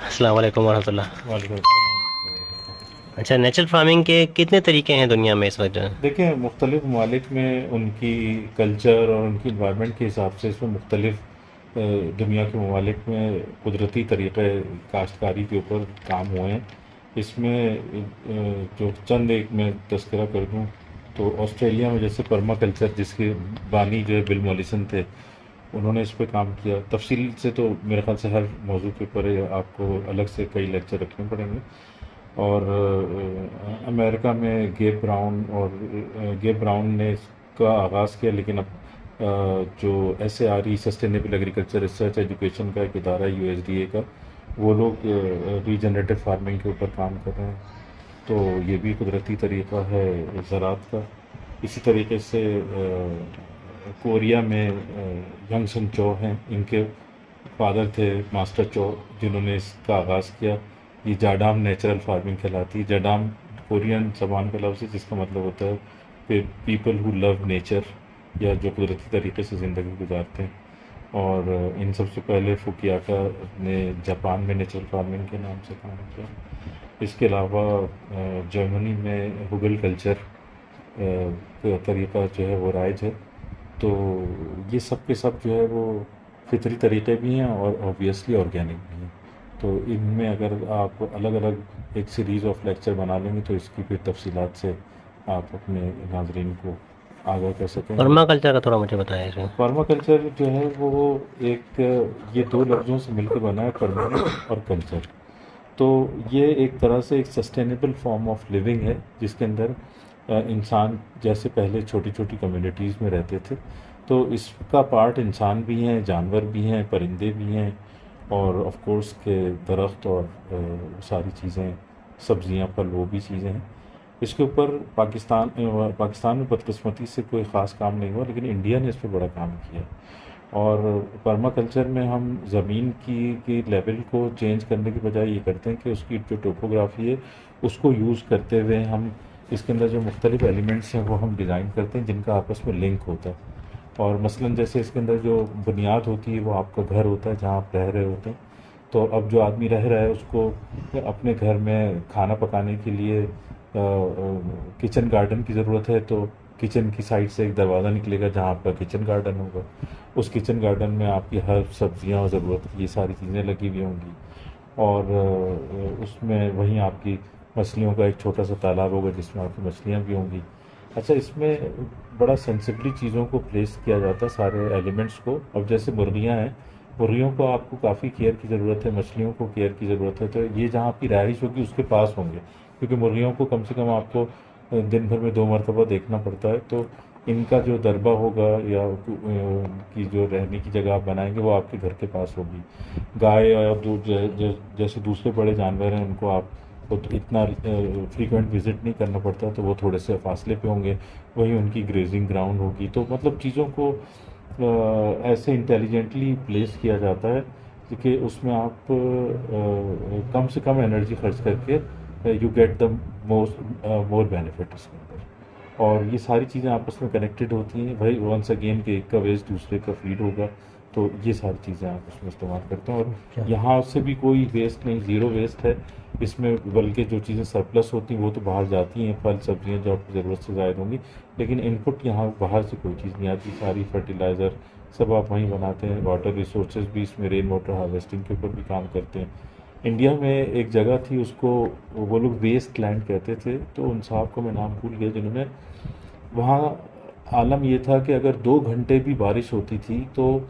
अस्सलाम वालेकुम वरहमतुल्लाह। वालेकुम अस्सलाम। अच्छा, नेचुरल फार्मिंग के कितने तरीके हैं दुनिया में इस वक्त जो है? देखिए, मुख्तलिफ़ ममालिक में उनकी कल्चर और उनकी इन्वायरमेंट के हिसाब से इसमें मुख्तलिफ़ दुनिया के ममालिक में कुदरती तरीक़े काश्तकारी के ऊपर काम हुए हैं। इसमें जो चंद एक मैं तज़किरा कर दूँ तो ऑस्ट्रेलिया में जैसे पर्मा कल्चर, जिसके बानी जो है बिल मॉलिसन थे, उन्होंने इस पे काम किया। तफसील से तो मेरे ख़्याल से हर मौजू के ऊपर आपको अलग से कई लेक्चर रखने पड़ेंगे। और अमेरिका में गेब ब्राउन ने इसका आगाज़ किया, लेकिन अब जो SARE sustainable agriculture research education का एक इदारा है USDA का, वो लोग रीजनरेटिव फार्मिंग के ऊपर काम कर रहे हैं। तो ये भी कुदरती तरीक़ा है ज़राअत का। इसी तरीके से कोरिया में यंगसन चो हैं, इनके फादर थे मास्टर चो, जिन्होंने इसका आगाज़ किया। ये जाडाम नेचुरल फार्मिंग कहलाती है। जाडाम कोरियन ज़बान का लफ्ज़ है, जिसका मतलब होता है पीपल हु लव नेचर, या जो कुदरती तरीके से ज़िंदगी गुजारते हैं। और इन सबसे पहले फुकियाका ने जापान में नेचुरल फार्मिंग के नाम से काम किया। इसके अलावा जर्मनी में हुगल कल्चर का तरीका जो है वो राइज है। तो ये सब के सब जो है वो फितरी तरीक़े भी हैं और ऑब्वियसली ऑर्गेनिक भी हैं। तो इनमें अगर आप अलग अलग एक सीरीज़ ऑफ लेक्चर बना लेंगे तो इसकी फिर तफसीलात से आप अपने नाजरीन को आगाह कर सकेंगे। वर्मा कल्चर का थोड़ा मुझे बताएं इसमें। पर्मा कल्चर जो है वो एक, ये दो लफ्ज़ों से मिलकर बना है, परमानेंट और कल्चर। तो ये एक तरह से एक सस्टेनेबल फॉर्म ऑफ लिविंग है, जिसके अंदर इंसान जैसे पहले छोटी छोटी कम्युनिटीज़ में रहते थे, तो इसका पार्ट इंसान भी हैं, जानवर भी हैं, परिंदे भी हैं, और ऑफ कोर्स के दरख्त और सारी चीज़ें, सब्जियां, फल, वो भी चीज़ें हैं। इसके ऊपर पाकिस्तान में बदकिस्मती से कोई ख़ास काम नहीं हुआ, लेकिन इंडिया ने इस पर बड़ा काम किया। और पर्मा कल्चर में हम ज़मीन की लेवल को चेंज करने की बजाय ये करते हैं कि उसकी जो टोपोग्राफी है उसको यूज़ करते हुए हम इसके अंदर जो मुख्तलिफ एलिमेंट्स हैं वो हम डिज़ाइन करते हैं, जिनका आपस में लिंक होता है। और मसलन जैसे इसके अंदर जो बुनियाद होती है वो आपका घर होता है, जहाँ आप रह रहे होते हैं। तो अब जो आदमी रह रहा है उसको अपने घर में खाना पकाने के लिए किचन गार्डन की ज़रूरत है, तो किचन की साइड से एक दरवाज़ा निकलेगा जहाँ आपका किचन गार्डन होगा। उस किचन गार्डन में आपकी हर सब्जियां और ज़रूरत की ये सारी चीज़ें लगी हुई होंगी। और उसमें वहीं आपकी मछलियों का एक छोटा सा तालाब होगा जिसमें आपकी मछलियाँ भी होंगी। अच्छा, इसमें बड़ा सेंसिबली चीज़ों को प्लेस किया जाता है, सारे एलिमेंट्स को। अब जैसे मुर्गियाँ हैं, मुर्गियों को आपको काफ़ी केयर की ज़रूरत है, मछलियों को केयर की ज़रूरत है। तो ये जहाँ आपकी रहाइश होगी उसके पास होंगे, क्योंकि मुर्गियों को कम से कम आपको दिन भर में 2 मरतबा देखना पड़ता है। तो इनका जो दरबा होगा या की जो रहने की जगह आप बनाएंगे वो आपके घर के पास होगी। गाय और दूध जैसे दूसरे बड़े जानवर हैं, उनको आप तो इतना फ्रीक्वेंट विज़िट नहीं करना पड़ता, तो वो थोड़े से फासले पे होंगे। वहीं उनकी ग्रेजिंग ग्राउंड होगी। तो मतलब चीज़ों को ऐसे इंटेलिजेंटली प्लेस किया जाता है कि उसमें आप कम से कम एनर्जी खर्च करके you get the more benefit इसके अंदर। और ये सारी चीज़ें आपस में कनेक्टेड होती हैं भाई। वंस अगेन कि एक का वेस्ट दूसरे का फीड होगा, तो ये सारी चीज़ें आप उसमें इस्तेमाल करते हैं। और अच्छा। यहाँ से भी कोई वेस्ट नहीं, ज़ीरो वेस्ट है इसमें। बल्कि जो चीज़ें सरप्लस होती हैं वो तो बाहर जाती हैं, फल सब्जियाँ जो आपकी ज़रूरत से ज़ायद होंगी, लेकिन इनपुट यहाँ बाहर से कोई चीज़ नहीं आती। सारी फर्टिलाइज़र सब आप वहीं बनाते हैं। वाटर रिसोर्सेज भी इसमें रेन वाटर हार्वेस्टिंग के ऊपर भी काम करते हैं। इंडिया में एक जगह थी, उसको वो लोग वेस्ट लैंड कहते थे, तो उन साहब को मैं नाम भूल गया, जिन्होंने वहाँ, आलम ये था कि अगर 2 घंटे भी बारिश होती थी तो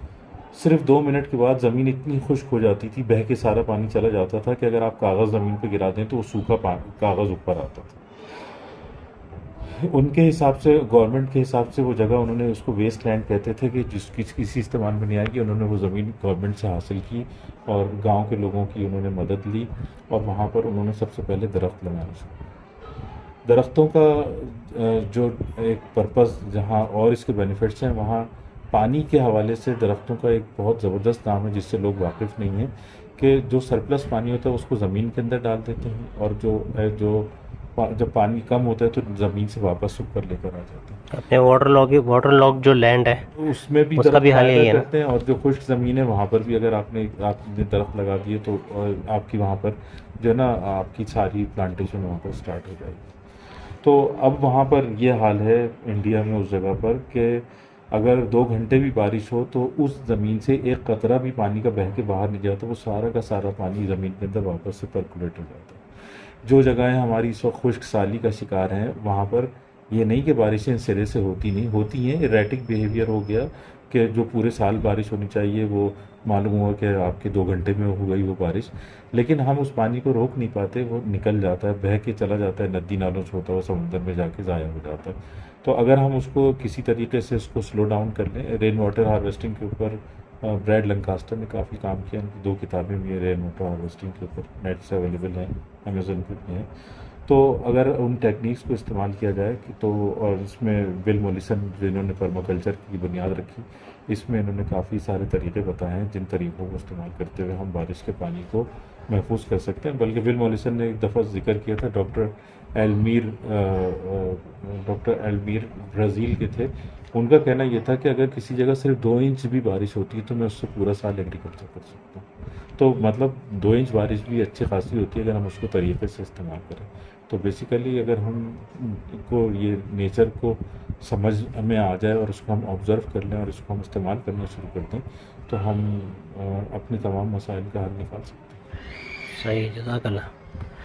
सिर्फ 2 मिनट के बाद ज़मीन इतनी खुश्क हो जाती थी, बह के सारा पानी चला जाता था कि अगर आप कागज़ ज़मीन पे गिरा दें तो वो सूखा कागज़ ऊपर आता था। उनके हिसाब से, गवर्नमेंट के हिसाब से, वो जगह उन्होंने उसको वेस्ट लैंड कहते थे कि जिसकी किसी इस्तेमाल में नहीं आएगी। उन्होंने वो ज़मीन गवर्नमेंट से हासिल की और गांव के लोगों की उन्होंने मदद ली, और वहाँ पर उन्होंने सबसे पहले दरख्त लगाना शुरू किया। दरख्तों का जो एक पर्पज़ जहाँ और इसके बेनिफिट्स हैं, वहाँ पानी के हवाले से दरख्तों का एक बहुत ज़बरदस्त काम है जिससे लोग वाकिफ़ नहीं हैं, कि जो सरप्लस पानी होता है उसको ज़मीन के अंदर डाल देते हैं, और जो जब पानी कम होता है तो ज़मीन से वापस ऊपर लेकर आ जाता है। अपने वाटर लॉग जो लैंड है तो उसमें भी उसका दरख्त भी हाल फायदा यही है ना। करते हैं, और जो खुश्क ज़मीन है वहाँ पर भी अगर आपने दरख्त लगा दिए तो आपकी वहाँ पर जो है ना आपकी सारी प्लांटेशन वहाँ पर स्टार्ट हो जाएगी। तो अब वहाँ पर ये हाल है इंडिया में उस जगह पर कि अगर 2 घंटे भी बारिश हो तो उस ज़मीन से एक कतरा भी पानी का बह के बाहर नहीं जाता, वो सारा का सारा पानी ज़मीन के अंदर वापस से परकुलेट हो जाता है। जो जगहें हमारी इस वक्त खुश्क साली का शिकार हैं वहाँ पर ये नहीं कि बारिशें सिरे से होती नहीं होती हैं, इरेटिक बिहेवियर हो गया कि जो पूरे साल बारिश होनी चाहिए वो मालूम हुआ कि आपके 2 घंटे में हो गई वो बारिश, लेकिन हम उस पानी को रोक नहीं पाते, वो निकल जाता है, बह के चला जाता है, नदी नालों से होता हुआ समुद्र में जाके ज़ाया हो जाता है। तो अगर हम उसको किसी तरीके से उसको स्लो डाउन कर लें, रेन वाटर हार्वेस्टिंग के ऊपर ब्रैड लंकास्टर ने काफ़ी काम किया, उनकी 2 किताबें भी हैं रेन वाटर हार्वेस्टिंग के ऊपर, नेट से अवेलेबल हैं, अमेजोन पे भी हैं। तो अगर उन टेक्निक्स को इस्तेमाल किया जाए कि तो, और इसमें बिल मोलिसन जिन्होंने पर्माकल्चर की बुनियाद रखी, इसमें इन्होंने काफ़ी सारे तरीके बताए हैं जिन तरीक़ों को इस्तेमाल करते हुए हम बारिश के पानी को महफूज कर सकते हैं। बल्कि बिल मॉलिसन ने एक दफ़ा जिक्र किया था, डॉक्टर एलमीर ब्राज़ील के थे, उनका कहना ये था कि अगर किसी जगह सिर्फ 2 इंच भी बारिश होती है तो मैं उससे पूरा साल एग्रीकल्चर कर सकता हूँ। तो मतलब 2 इंच बारिश भी अच्छी खासी होती है अगर हम उसको तरीके से इस्तेमाल करें। तो बेसिकली अगर हम को ये नेचर को समझ में आ जाए और उसको हम ऑब्ज़र्व कर लें और इसको हम इस्तेमाल करना शुरू कर दें तो हम अपने तमाम मसाइल का हल निकाल सकते हैं। सही, जज़ाकल्लाह।